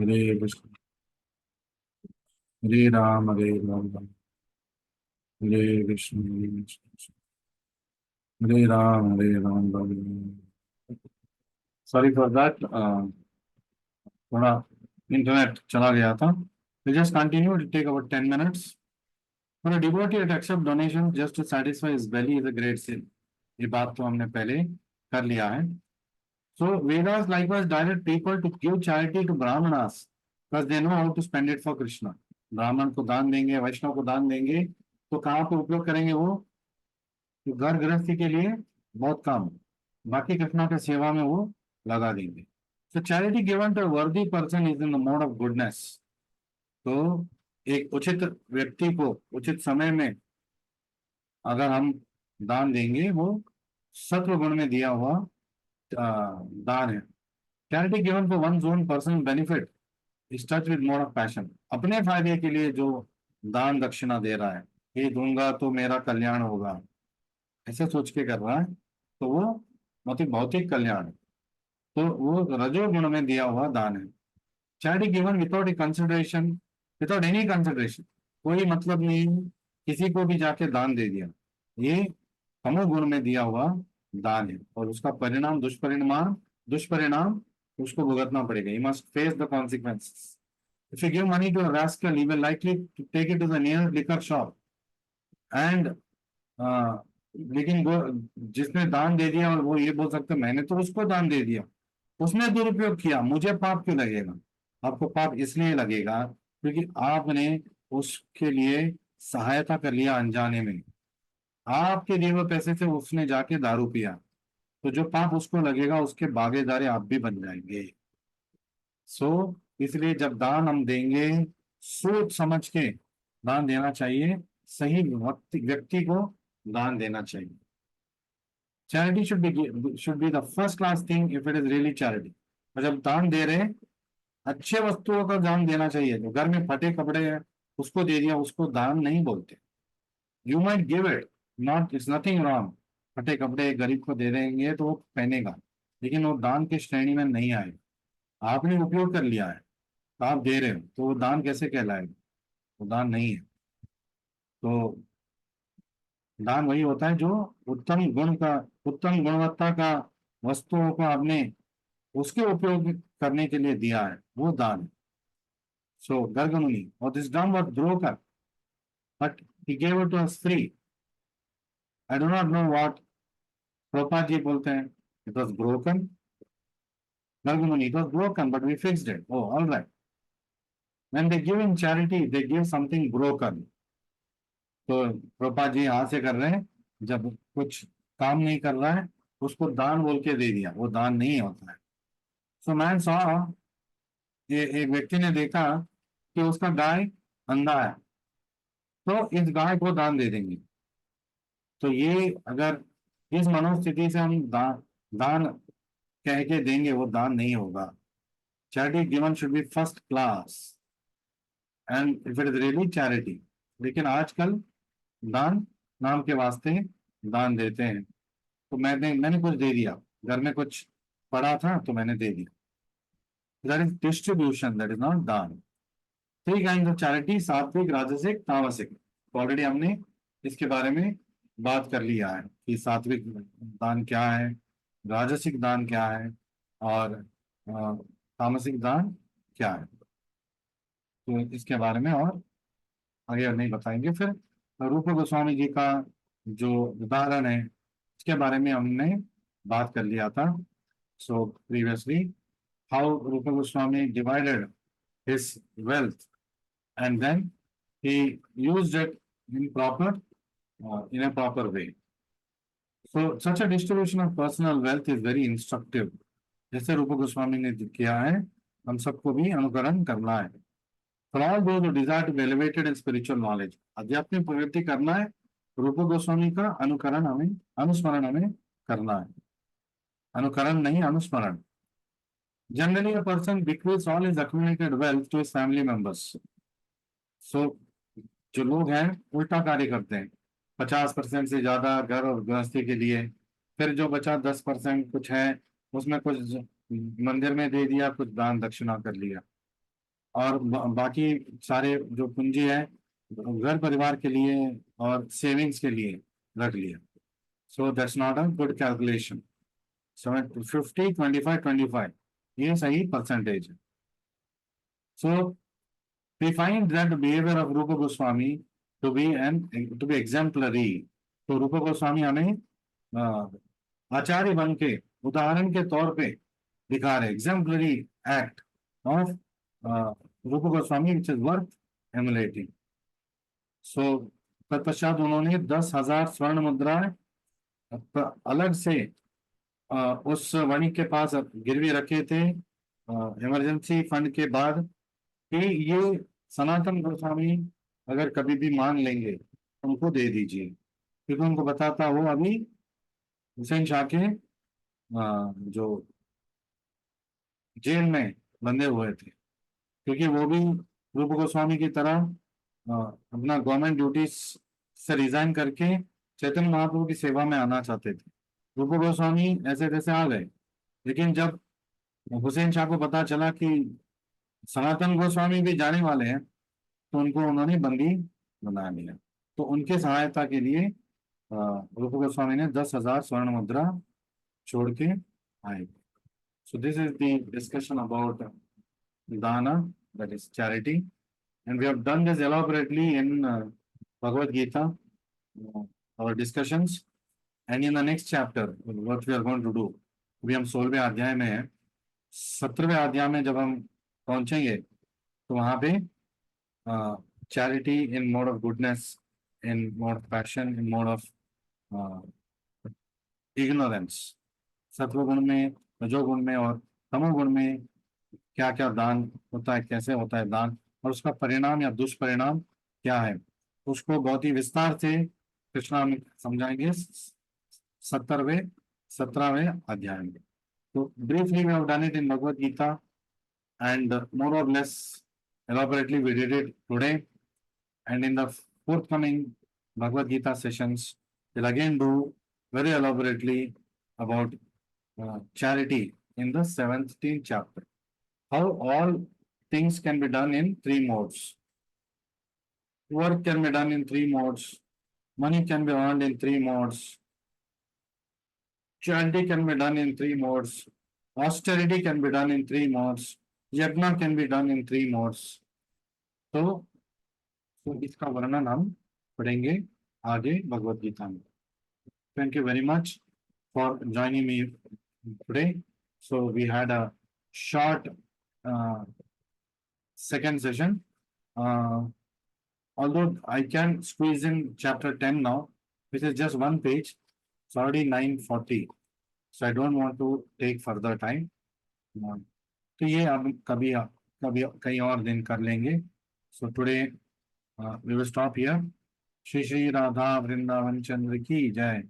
Hare Krishna. Hare Ram Hare Ram. Hare Krishna Hare Krishna. Hare Ram Hare Ram Ram Ram. Sorry for that, थोड़ा internet चला गया था। We just continue. It take about 10 minutes. For a devotee to accept donation just to satisfy his belly is a great sin. ये बात तो हमने पहले कर लिया है। So Vedas likewise direct people to give charity to Brahmanas because they know how to spend it for Krishna. ब्राह्मण को दान देंगे, वैष्णव को दान देंगे, तो कहाँ पे उपयोग करेंगे वो? तो घर गृहस्थी के लिए बहुत काम, बाकी कृष्णा के सेवा में वो लगा देंगे। So charity given to a worthy person is in the mode of goodness. तो एक उचित व्यक्ति को उचित समय में अगर हम दान देंगे, वो सत्व गुण में दिया हुआ दान है। Charity given for one own personal benefit is touch with mode of passion. अपने फायदे के लिए जो दान दक्षिणा दे रहा है, ये दूंगा तो मेरा कल्याण होगा, ऐसे सोच के कर रहा है, तो वो मतलब भौतिक कल्याण है। तो वो रजोगुण में दिया हुआ दान है। चैरिटी गिवन विदाउट ए कंसिडरेशन, विदाउट एनी कंसिडरेशन, कोई मतलब नहीं, किसी को भी जाके दान दे दिया, ये तमोगुण में दिया हुआ दान है, और उसका परिणाम दुष्परिणाम दुष्परिणाम उसको भुगतना पड़ेगा। You must face the consequences. If you give money to a rascal, he will likely to take it to the nearest liquor shop and लेकिन वो जिसने दान दे दिया, और वो ये बोल सकते मैंने तो उसको दान दे दिया, उसने दुरुपयोग किया, मुझे पाप क्यों लगेगा? आपको पाप इसलिए लगेगा क्योंकि आपने उसके लिए सहायता कर लिया अनजाने में। आपके दिए हुए पैसे से उसने जाके दारू पिया, तो जो पाप उसको लगेगा उसके बागेदारे आप भी बन जाएंगे। सो इसलिए जब दान हम देंगे, सोच समझ के दान देना चाहिए, सही व्यक्ति व्यक्ति को दान देना चाहिए। Charity should be the first class thing if it is really charity. और जब दान दे रहे हैं, अच्छे वस्तुओं का दान देना चाहिए। जो घर में फटे कपड़े हैं उसको दे दिया, उसको दान नहीं बोलते। You might give it, not it's nothing wrong. फटे कपड़े गरीब को दे देंगे तो वो पहनेगा, लेकिन वो दान की श्रेणी में नहीं आए। आपने उपयोग कर लिया है तो आप दे रहे हो, तो वो दान कैसे कहलाएगा? वो दान नहीं है। तो दान वही होता है जो उत्तम गुण का, उत्तम गुणवत्ता का वस्तुओं को आपने उसके उपयोग करने के लिए दिया है, वो दान है। सो गर्गमुनि और this drum was broken but he gave it to us free. I do not know what Prabhupada ji बोलते हैं, it was broken. Gargamuni, it was broken, but we fixed it. Oh, all right. When they give in charity, they give something broken. तो Prabhupada जी हाथ से कर रहे हैं, जब कुछ काम नहीं कर रहा है उसको दान बोल के दे दिया, वो दान नहीं होता है। सो मैन सॉ, ये एक व्यक्ति ने देखा कि उसका गाय अंधा है, तो इस गाय को दान दे देंगे। तो ये अगर इस मनोस्थिति से हम दान कह के देंगे, वो दान नहीं होगा। Charity given should be first class and if it is really charity. लेकिन आजकल दान नाम के वास्ते दान देते हैं। तो मैंने कुछ दे दिया, घर में कुछ पड़ा था तो मैंने दे दिया, that is distribution, that is not दान। थ्री काइंड ऑफ चैरिटी, सात्विक राजसिक तामसिक। ऑलरेडी हमने इसके बारे में बात कर लिया है कि सात्विक दान क्या है, राजसिक दान क्या है, और तामसिक दान क्या है। तो इसके बारे में और आगे और नहीं बताएंगे। फिर रूप गोस्वामी जी का जो उदाहरण है, इसके बारे में हमने बात कर लिया था। सो प्रीवियसली, हाउ रूप Goswami divided his wealth and then he used it in in a proper way. So such a distribution of personal wealth is very instructive. जैसे रूप गोस्वामी ने किया है, हम सबको भी अनुकरण करना है। For all those who desire to be elevated in spiritual knowledge, आध्यात्मिक प्रगति करना है, रूप गोस्वामी का अनुकरण हमें, अनुस्मरण हमें करना है। अनुकरण नहीं, अनुस्मरण। Generally a person bequeaths all his accumulated wealth to his family members. So जो लोग हैं उल्टा कार्य करते हैं, 50% से ज्यादा घर और गृहस्थी के लिए, फिर जो बचा 10% कुछ है, उसमें कुछ मंदिर में दे दिया, कुछ दान दक्षिणा कर लिया। और बाकी सारे जो पूंजी है घर परिवार के लिए और सेविंग्स के लिए रख लिया. So that's not a good calculation. सो 50, 25, 25 ये सही परसेंटेज है. सो we find that the behavior of Rupa Goswami to be exemplary. तो रूपा गोस्वामी हमें आचार्य बन के उदाहरण के तौर पे दिखा रहे. Exemplary act of Rupa Goswami which is worth emulating. So तत्पश्चात उन्होंने 10,000 स्वर्ण मुद्राएं अलग से उस वणिक के पास गिरवी रखे थे इमरजेंसी फंड के बाद कि ये सनातन गोस्वामी अगर कभी भी मांग लेंगे उनको दे दीजिए, क्योंकि उनको पता था वो अभी हुसैन शाह के जो जेल में बंधे हुए थे, क्योंकि वो भी रूप गोस्वामी की तरह अपना गवर्नमेंट ड्यूटीज से रिजाइन करके चैतन्य महाप्रभु की सेवा में आना चाहते थे. रूप गोस्वामी ऐसे तैसे आ गए, लेकिन जब हुसैन शाह को पता चला कि सनातन गोस्वामी भी जाने वाले हैं तो उनको उन्होंने बंदी बना लिया. तो उनके सहायता के लिए रूप गोस्वामी ने 10,000 स्वर्ण मुद्रा छोड़ के आए. So this is the discussion about दाना, that is charity, and we have done this elaborately in Bhagavad Gita, our discussions, and in the next chapter what we are going to do. अभी हम 16वें अध्याय में है. 17वें अध्याय में जब हम पहुंचेंगे तो वहां पे charity in mode of goodness, in mode of passion, in mode of ignorance, सत्वगुण में, रजोगुण में और तमोगुण में क्या क्या दान होता है, कैसे होता है दान, और उसका परिणाम या दुष्परिणाम क्या है, उसको बहुत ही विस्तार से कृष्णा हम समझाएंगे 17वें अध्याय में. तो briefly we have done it in Bhagavad Gita and more or less elaborately we did it today, and in the forthcoming Bhagavad Gita sessions we'll again do very elaborately about charity in the 17th chapter, how all things can be done in three modes. Work can be done in three modes, money can be earned in three modes, charity can be done in three modes, austerity can be done in three modes, yajna can be done in three modes. तो इसका वर्णन हम पढ़ेंगे आगे भगवद गीता में. Thank you very much for joining me today. So we had a short second session. Although I can squeeze in chapter 10 now, which is just one page. It's already 9:40. So I don't want to take further time. तो ये अब कभी कभी कहीं और दिन कर लेंगे. So today we will stop here. Shri Shri Radha Vrindavan चंद्र की जय.